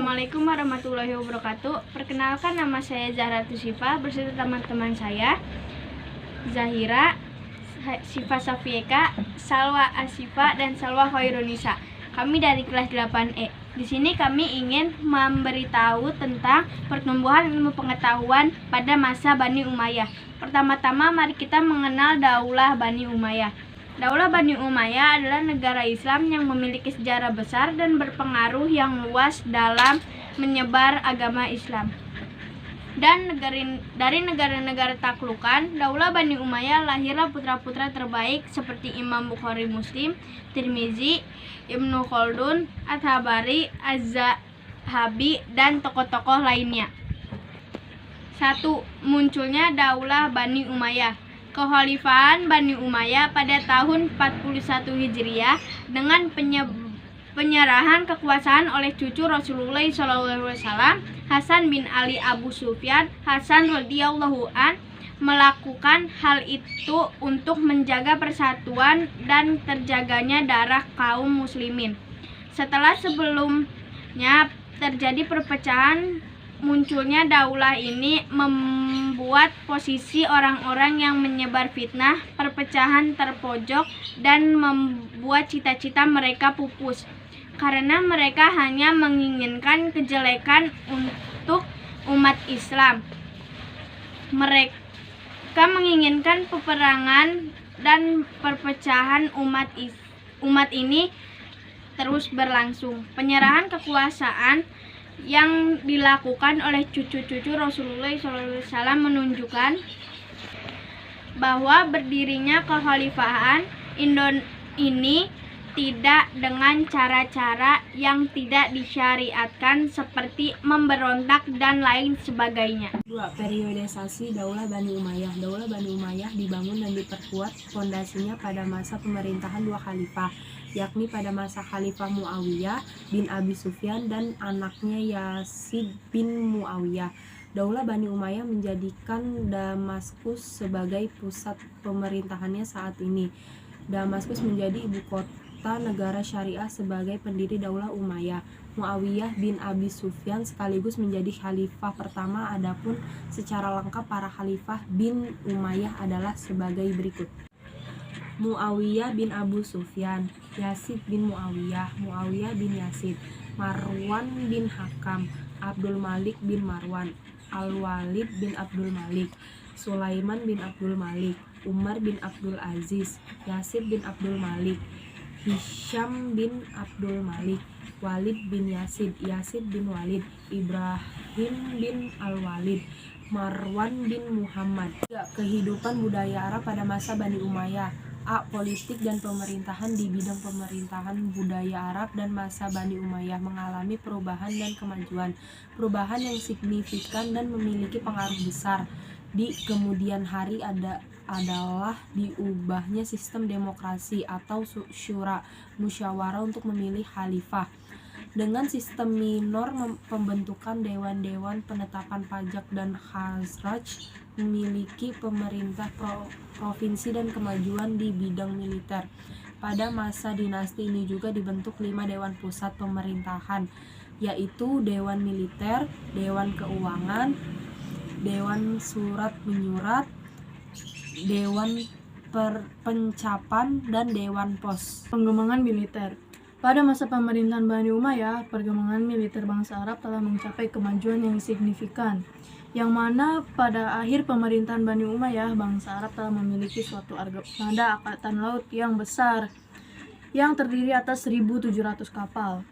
Assalamualaikum warahmatullahi wabarakatuh. Perkenalkan, nama saya Zahra Tusifa beserta teman-teman saya Zahira, Sifa Safieka, Salwa Asifa, dan Salwa Khairunisa. Kami dari kelas 8E. Di sini kami ingin memberitahu tentang pertumbuhan ilmu pengetahuan pada masa Bani Umayyah. Pertama-tama mari kita mengenal Daulah Bani Umayyah. Daulah Bani Umayyah adalah negara Islam yang memiliki sejarah besar dan berpengaruh yang luas dalam menyebar agama Islam. Dan dari negara-negara taklukan, Daulah Bani Umayyah lahirlah putra-putra terbaik seperti Imam Bukhari Muslim, Tirmizi, Ibnu Khaldun, At-Tabari, Az-Zahabi, dan tokoh-tokoh lainnya. 1. Munculnya Daulah Bani Umayyah. Kekhalifahan Bani Umayyah pada tahun 41 Hijriah dengan penyerahan kekuasaan oleh cucu Rasulullah SAW, Hasan bin Ali Abu Sufyan. Hasan radhiyallahu an melakukan hal itu untuk menjaga persatuan dan terjaganya darah kaum muslimin. Setelah sebelumnya terjadi perpecahan, munculnya daulah ini membuat posisi orang-orang yang menyebar fitnah, perpecahan terpojok, dan membuat cita-cita mereka pupus. Karena mereka hanya menginginkan kejelekan untuk umat Islam. Mereka menginginkan peperangan dan perpecahan umat ini terus berlangsung. Penyerahan kekuasaan yang dilakukan oleh cucu-cucu Rasulullah SAW menunjukkan bahwa berdirinya kekhalifahan ini tidak dengan cara-cara yang tidak disyariatkan seperti memberontak dan lain sebagainya. 2. Periodisasi Daulah Bani Umayyah. Daulah Bani Umayyah dibangun dan diperkuat fondasinya pada masa pemerintahan dua khalifah, yakni pada masa Khalifah Muawiyah bin Abi Sufyan dan anaknya Yazid bin Muawiyah. Daulah Bani Umayyah menjadikan Damaskus sebagai pusat pemerintahannya saat ini. Damaskus menjadi ibu kota negara syariah sebagai pendiri Daulah Umayyah. Muawiyah bin Abi Sufyan sekaligus menjadi khalifah pertama. Adapun secara lengkap para khalifah bin Umayyah adalah sebagai berikut. Muawiyah bin Abu Sufyan, Yazid bin Muawiyah, Muawiyah bin Yazid, Marwan bin Hakam, Abdul Malik bin Marwan, Al-Walid bin Abdul Malik, Sulaiman bin Abdul Malik, Umar bin Abdul Aziz, Yazid bin Abdul Malik, Hisham bin Abdul Malik, Walid bin Yazid, Yazid bin Walid, Ibrahim bin Al-Walid, Marwan bin Muhammad. Kehidupan budaya Arab pada masa Bani Umayyah. A. Politik dan pemerintahan. Di bidang pemerintahan, budaya Arab dan masa Bani Umayyah mengalami perubahan dan kemajuan. Perubahan yang signifikan dan memiliki pengaruh besar di kemudian hari adalah diubahnya sistem demokrasi atau syura, musyawarah untuk memilih khalifah. Dengan sistem minor pembentukan dewan-dewan penetapan pajak dan khazraj, memiliki pemerintah provinsi dan kemajuan di bidang militer. Pada masa dinasti ini juga dibentuk 5 dewan pusat pemerintahan, yaitu Dewan Militer, Dewan Keuangan, Dewan Surat Menyurat, Dewan Pencapan, dan Dewan Pos. Pengembangan militer. Pada masa pemerintahan Bani Umayyah, perkembangan militer bangsa Arab telah mencapai kemajuan yang signifikan, yang mana pada akhir pemerintahan Bani Umayyah, bangsa Arab telah memiliki suatu armada angkatan laut yang besar, yang terdiri atas 1.700 kapal.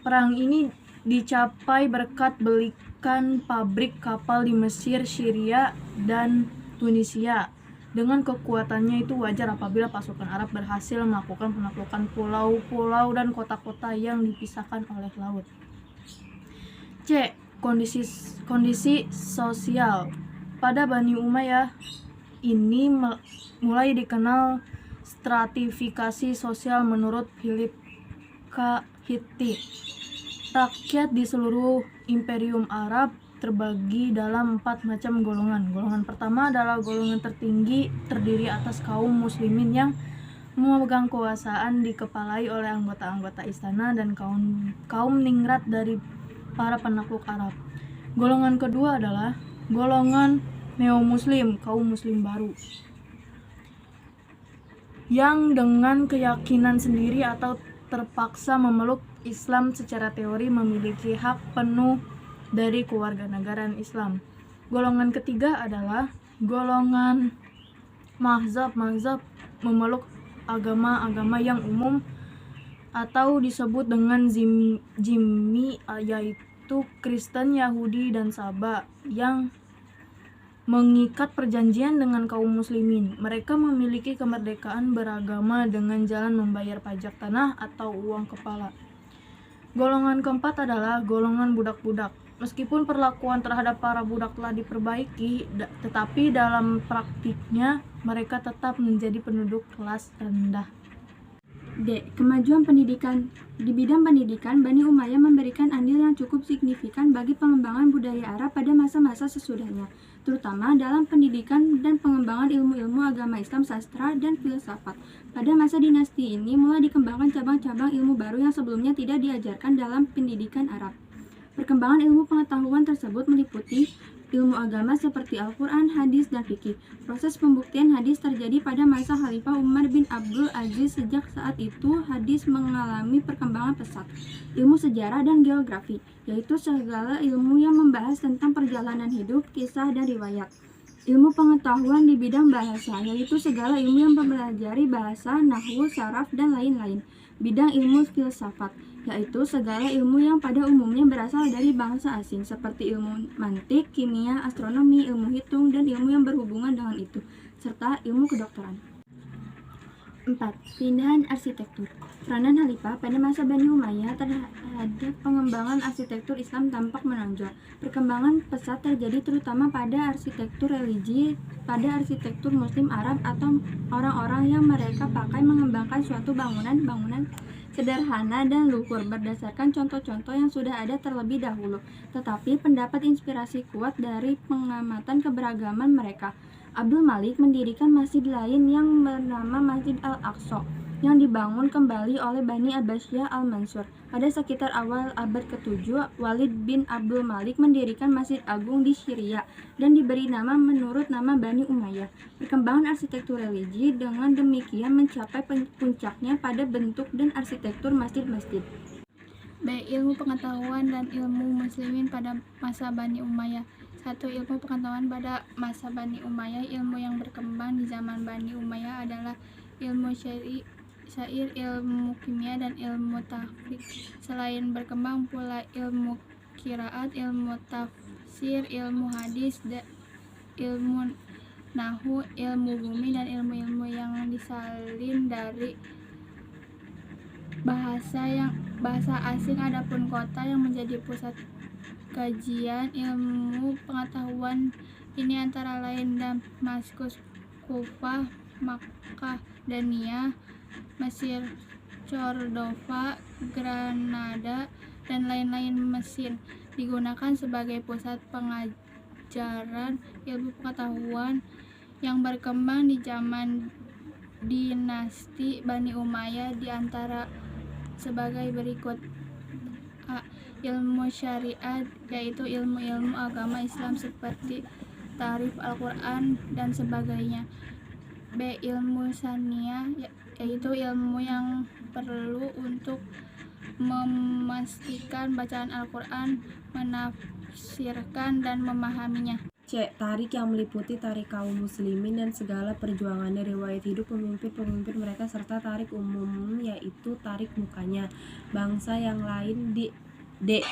Perang ini dicapai berkat belikan pabrik kapal di Mesir, Syria, dan Tunisia. Dengan kekuatannya itu wajar apabila pasukan Arab berhasil melakukan penaklukan pulau-pulau dan kota-kota yang dipisahkan oleh laut. C. Kondisi sosial. Pada Bani Umayyah ini mulai dikenal stratifikasi sosial menurut Philip K. Hitti. Rakyat di seluruh Imperium Arab terbagi dalam 4 macam golongan. Golongan pertama adalah golongan tertinggi, terdiri atas kaum muslimin yang memegang kekuasaan dikepalai oleh anggota-anggota istana dan kaum ningrat dari para penakluk Arab. Golongan kedua adalah golongan neo-muslim, kaum muslim baru, yang dengan keyakinan sendiri atau terpaksa memeluk Islam secara teori memiliki hak penuh dari kewarganegaraan Islam. Golongan ketiga adalah golongan mazhab memeluk agama-agama yang umum atau disebut dengan zimmi, yaitu Kristen, Yahudi, dan Saba, yang mengikat perjanjian dengan kaum muslimin. Mereka memiliki kemerdekaan beragama dengan jalan membayar pajak tanah atau uang kepala. Golongan keempat adalah golongan budak-budak. Meskipun perlakuan terhadap para budak telah diperbaiki, tetapi dalam praktiknya mereka tetap menjadi penduduk kelas rendah. D. Kemajuan pendidikan. Di bidang pendidikan, Bani Umayyah memberikan andil yang cukup signifikan bagi pengembangan budaya Arab pada masa-masa sesudahnya, terutama dalam pendidikan dan pengembangan ilmu-ilmu agama Islam, sastra, dan filsafat. Pada masa dinasti ini mulai dikembangkan cabang-cabang ilmu baru yang sebelumnya tidak diajarkan dalam pendidikan Arab. Perkembangan ilmu pengetahuan tersebut meliputi ilmu agama seperti Al-Quran, hadis, dan fikih. Proses pembuktian hadis terjadi pada masa Khalifah Umar bin Abdul Aziz. Sejak saat itu, hadis mengalami perkembangan pesat. Ilmu sejarah dan geografi, yaitu segala ilmu yang membahas tentang perjalanan hidup, kisah, dan riwayat. Ilmu pengetahuan di bidang bahasa, yaitu segala ilmu yang mempelajari bahasa, nahwu, saraf, dan lain-lain. Bidang ilmu filsafat, yaitu segala ilmu yang pada umumnya berasal dari bangsa asing, seperti ilmu mantik, kimia, astronomi, ilmu hitung, dan ilmu yang berhubungan dengan itu, serta ilmu kedokteran. 4. Pindahan arsitektur. Peranan Khalifah pada masa Bani Umayyah terhadap pengembangan arsitektur Islam tampak menonjol. Perkembangan pesat terjadi terutama pada arsitektur religi, pada arsitektur Muslim Arab atau orang-orang yang mereka pakai mengembangkan suatu bangunan sederhana dan luhur berdasarkan contoh-contoh yang sudah ada terlebih dahulu, tetapi pendapat inspirasi kuat dari pengamatan keberagaman mereka. Abdul Malik mendirikan masjid lain yang bernama Masjid Al-Aqsa, yang dibangun kembali oleh Bani Abbasiyah Al-Mansur. Pada sekitar awal abad ke-7, Walid bin Abdul Malik mendirikan Masjid Agung di Syria dan diberi nama menurut nama Bani Umayyah. Perkembangan arsitektur religi dengan demikian mencapai puncaknya pada bentuk dan arsitektur masjid-masjid. B. Ilmu pengetahuan dan ilmu muslimin pada masa Bani Umayyah. 1. Ilmu pengetahuan pada masa Bani Umayyah. Ilmu yang berkembang di zaman Bani Umayyah adalah ilmu syair, ilmu kimia, dan ilmu tahqiq. Selain berkembang pula ilmu qiraat, ilmu tafsir, ilmu hadis, ilmu nahwu, ilmu bumi, dan ilmu-ilmu yang disalin dari bahasa asing. Adapun kota yang menjadi pusat kajian ilmu pengetahuan ini antara lain Damaskus, Kufah, Makkah, Dania, Mesir, Cordova, Granada, dan lain-lain. Mesir digunakan sebagai pusat pengajaran ilmu pengetahuan yang berkembang di zaman dinasti Bani Umayyah di antara sebagai berikut. A. Ilmu syariat, yaitu ilmu-ilmu agama Islam seperti tarif Al-Quran dan sebagainya. B. Ilmu saniyah, yaitu ilmu yang perlu untuk memastikan bacaan Al-Quran, menafsirkan, dan memahaminya. C. Tarik yang meliputi tarik kaum muslimin dan segala perjuangannya, riwayat hidup pemimpin-pemimpin mereka, serta tarik umum, yaitu tarik mukanya bangsa yang lain. D.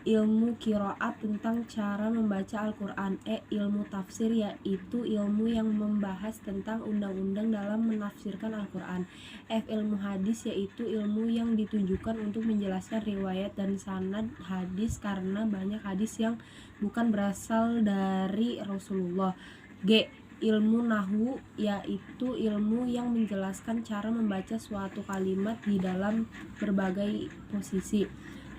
Ilmu qiraat tentang cara membaca Al-Quran. E. Ilmu tafsir, yaitu ilmu yang membahas tentang undang-undang dalam menafsirkan Al-Quran. F. Ilmu hadis, yaitu ilmu yang ditujukan untuk menjelaskan riwayat dan sanad hadis karena banyak hadis yang bukan berasal dari Rasulullah. G. Ilmu nahwu, yaitu ilmu yang menjelaskan cara membaca suatu kalimat di dalam berbagai posisi.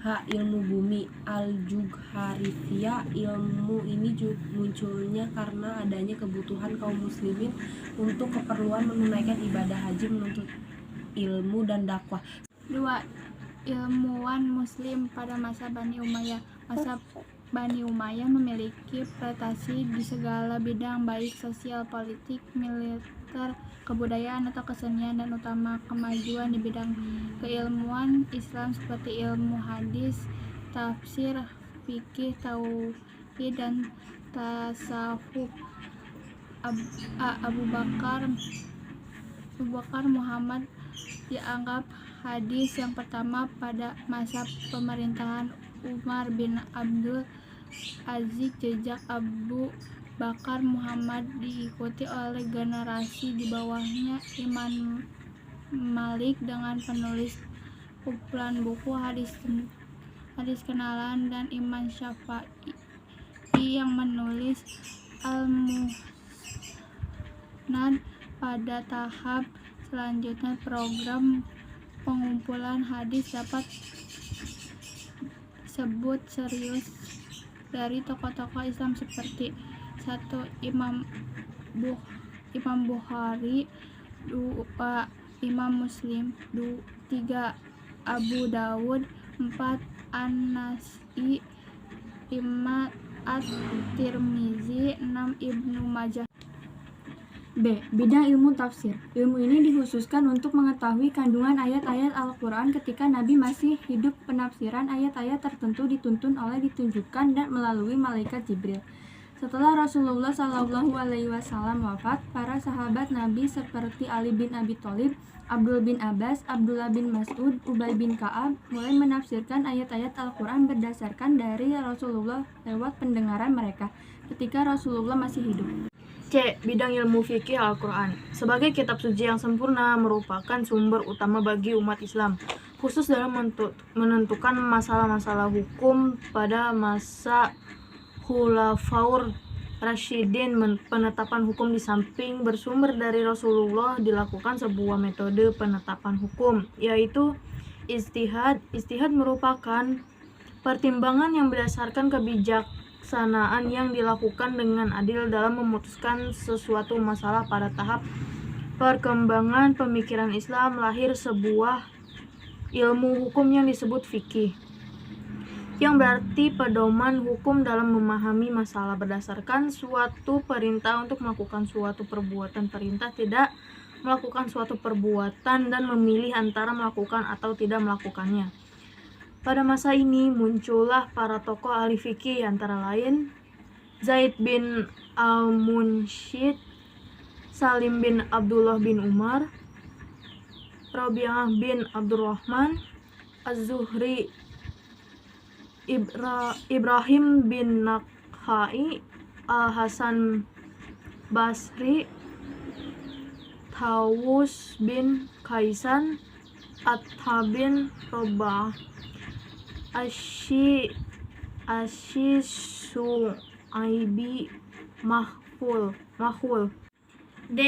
H. Ilmu bumi al-Jugharifiya. Ilmu ini munculnya karena adanya kebutuhan kaum muslimin untuk keperluan menunaikan ibadah haji, menuntut ilmu, dan dakwah. 2. ilmuwan Muslim pada masa Bani Umayyah. Masa Bani Umayyah memiliki prestasi di segala bidang, baik sosial, politik, militer, kebudayaan, atau kesenian, dan utama kemajuan di bidang keilmuan Islam seperti ilmu hadis, tafsir, fikih, tauhid, dan tasawuf. Abu Bakar Muhammad dianggap hadis yang pertama pada masa pemerintahan Umar bin Abdul Aziz. Jejak Abu Bakar Muhammad diikuti oleh generasi di bawahnya, Imam Malik dengan penulis kumpulan buku hadis kenalan, dan Imam Syafi'i yang menulis Al-Musnad. Pada tahap selanjutnya, program pengumpulan hadis dapat disebut serius dari tokoh-tokoh Islam seperti 1. Imam Bukhari, 2. Imam Muslim, 3. Abu Dawud, 4. An-Nasai, 5. At-Tirmizi, 6. Ibnu Majah. B. Bidang ilmu tafsir. Ilmu ini dikhususkan untuk mengetahui kandungan ayat-ayat Al-Quran ketika Nabi masih hidup. Penafsiran ayat-ayat tertentu dituntun oleh ditunjukkan dan melalui malaikat Jibril. Setelah Rasulullah SAW wafat, para sahabat Nabi seperti Ali bin Abi Thalib, Abdul bin Abbas, Abdullah bin Mas'ud, Ubay bin Ka'ab mulai menafsirkan ayat-ayat Al-Quran berdasarkan dari Rasulullah lewat pendengaran mereka ketika Rasulullah masih hidup. C. Bidang ilmu fikih Al-Quran. Sebagai kitab suci yang sempurna, merupakan sumber utama bagi umat Islam, khusus dalam menentukan masalah-masalah hukum pada masa Khulafaur Rasyidin. Penetapan hukum di samping bersumber dari Rasulullah dilakukan sebuah metode penetapan hukum, yaitu ijtihad. Ijtihad merupakan pertimbangan yang berdasarkan kebijaksanaan yang dilakukan dengan adil dalam memutuskan sesuatu masalah. Pada tahap perkembangan pemikiran Islam, lahir sebuah ilmu hukum yang disebut fikih, yang berarti pedoman hukum dalam memahami masalah berdasarkan suatu perintah untuk melakukan suatu perbuatan. Perintah tidak melakukan suatu perbuatan dan memilih antara melakukan atau tidak melakukannya. Pada masa ini muncullah para tokoh ahli fikih, antara lain Zaid bin Al-Munshid, Salim bin Abdullah bin Umar, Rabi'ah bin Abdurrahman, Az-Zuhri, Ibrahim bin Nakhai, Al-Hasan Basri, Tawus bin Kaisan, Atta bin Robah, Su'aibi, Mahful. D.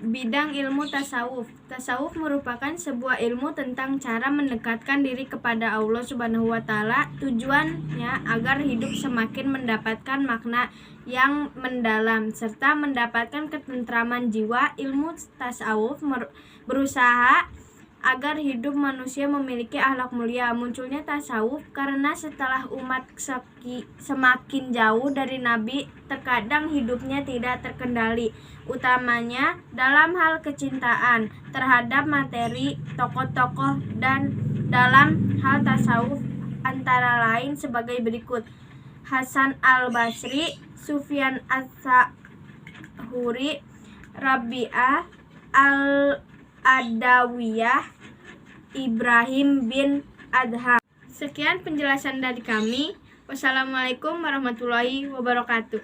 Bidang ilmu tasawuf. Tasawuf merupakan sebuah ilmu tentang cara mendekatkan diri kepada Allah Subhanahu wa Ta'ala. Tujuannya agar hidup semakin mendapatkan makna yang mendalam serta mendapatkan ketentraman jiwa. Ilmu tasawuf berusaha agar hidup manusia memiliki akhlak mulia. Munculnya tasawuf karena setelah umat semakin jauh dari Nabi, terkadang hidupnya tidak terkendali, utamanya dalam hal kecintaan terhadap materi, tokoh-tokoh, dan dalam hal tasawuf antara lain sebagai berikut: Hasan al-Basri, Sufyan ats-Tsauri, Rabi'ah al-Adawiyah, Ibrahim bin Adham. Sekian penjelasan dari kami. Wassalamualaikum warahmatullahi wabarakatuh.